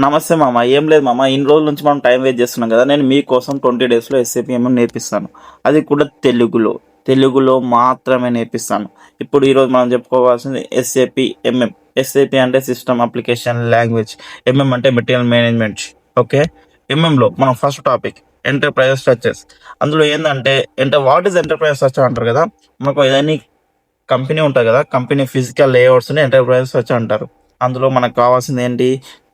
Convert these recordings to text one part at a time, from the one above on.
నమస్తే మామ. ఏం లేదు మామ, ఇన్ని రోజుల నుంచి మనం టైం వేస్ట్ చేస్తున్నాం కదా. నేను మీకోసం 20 డేస్లో ఎస్ఏపి ఎంఎం నేర్పిస్తాను. అది కూడా తెలుగులో మాత్రమే నేర్పిస్తాను. ఇప్పుడు ఈరోజు మనం చెప్పుకోవాల్సింది ఎస్ఏపి ఎంఎం. ఎస్ఏపి అంటే సిస్టమ్ అప్లికేషన్ లాంగ్వేజ్, ఎంఎం అంటే మెటీరియల్ మేనేజ్మెంట్. ఓకే, ఎంఎంలో మనం ఫస్ట్ టాపిక్ ఎంటర్ప్రైజ్ స్ట్రక్చర్స్. అందులో ఏంటంటే వాట్ ఈస్ ఎంటర్ప్రైజ్ స్ట్రక్చర్ అంటారు కదా. మనకు ఏదైనా కంపెనీ ఉంటుంది కదా, కంపెనీ ఫిజికల్ లేఅవుట్స్ని ఎంటర్ప్రైజ్ స్ట్రక్చర్ అంటారు. అందులో మనకు కావాల్సింది ఏంటి?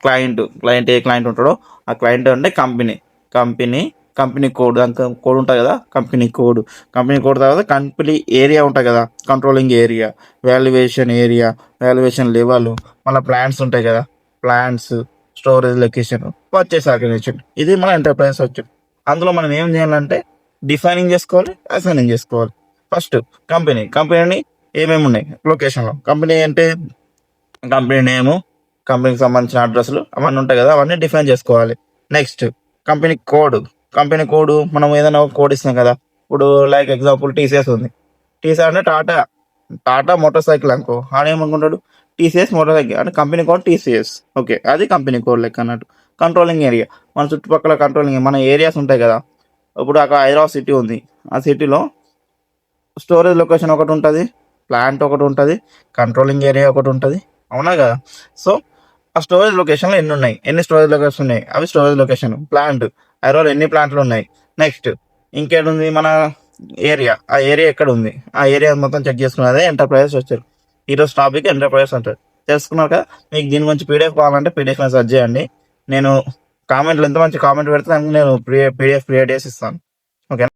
క్లయింట్ ఏ క్లయింట్ ఉంటాడో ఆ క్లయింట్ అంటే కంపెనీ కంపెనీ కోడ్, దానికి కోడ్ ఉంటుంది కదా, కంపెనీ కోడ్ తర్వాత కంపెనీ ఏరియా ఉంటుంది కదా, కంట్రోలింగ్ ఏరియా, వాల్యుయేషన్ లెవెల్, మళ్ళీ ప్లాన్స్ ఉంటాయి కదా, plans, storage location, purchase organisation. ఇది మన ఎంటర్ప్రైజ్ వచ్చి. అందులో మనం ఏం చేయాలంటే డిఫైనింగ్ చేసుకోవాలి, అసైనింగ్ చేసుకోవాలి. ఫస్ట్ కంపెనీని ఏమేమి ఉన్నాయి లొకేషన్లో. కంపెనీ అంటే కంపెనీ నేము, కంపెనీకి సంబంధించిన అడ్రస్లు అవన్నీ ఉంటాయి కదా, అవన్నీ డిఫైన్ చేసుకోవాలి. నెక్స్ట్ కంపెనీ కోడ్ మనం ఏదైనా ఒక కోడ్ ఇస్తాం కదా. ఇప్పుడు లైక్ ఎగ్జాంపుల్ టీసీఎస్ ఉంది. టీసీఎస్ అంటే టాటా మోటార్ సైకిల్ అనుకో. ఆడేమనుకుంటాడు టీసీఎస్ మోటార్ సైకిల్ అంటే కంపెనీ కోడ్ టీసీఎస్. ఓకే, అది కంపెనీ కోడ్ లెక్క అన్నట్టు. కంట్రోలింగ్ ఏరియా, మన చుట్టుపక్కల కంట్రోలింగ్ మన ఏరియాస్ ఉంటాయి కదా. ఇప్పుడు అక్కడ హైదరాబాద్ సిటీ ఉంది. ఆ సిటీలో స్టోరేజ్ లొకేషన్ ఒకటి ఉంటుంది, ప్లాంట్ ఒకటి ఉంటుంది, కంట్రోలింగ్ ఏరియా ఒకటి ఉంటుంది, అవునా కదా. సో ఆ స్టోరేజ్ లొకేషన్లో ఎన్ని స్టోరేజ్ లొకేషన్ ఉన్నాయి, అవి స్టోరేజ్ లొకేషన్. ప్లాంట్ హైదరాబాద్ ఎన్ని ప్లాంట్లు ఉన్నాయి. నెక్స్ట్ ఇంకేడుంది మన ఆ ఏరియా ఎక్కడ ఉంది, ఆ ఏరియా మొత్తం చెక్ చేసుకున్నదే ఎంటర్ప్రైజెస్ వచ్చారు. ఈరోజు టాపిక్ ఎంటర్ప్రైజెస్ అంటారు. తెలుసుకున్నారు కదా. మీకు దీని గురించి పీడిఎఫ్ కావాలంటే పీడిఎఫ్ సెర్చ్ చేయండి. నేను కామెంట్లు ఎంత మంచి కామెంట్ పెడితే దానికి నేను పీడిఎఫ్ క్రియేట్ చేసి ఇస్తాను. ఓకే.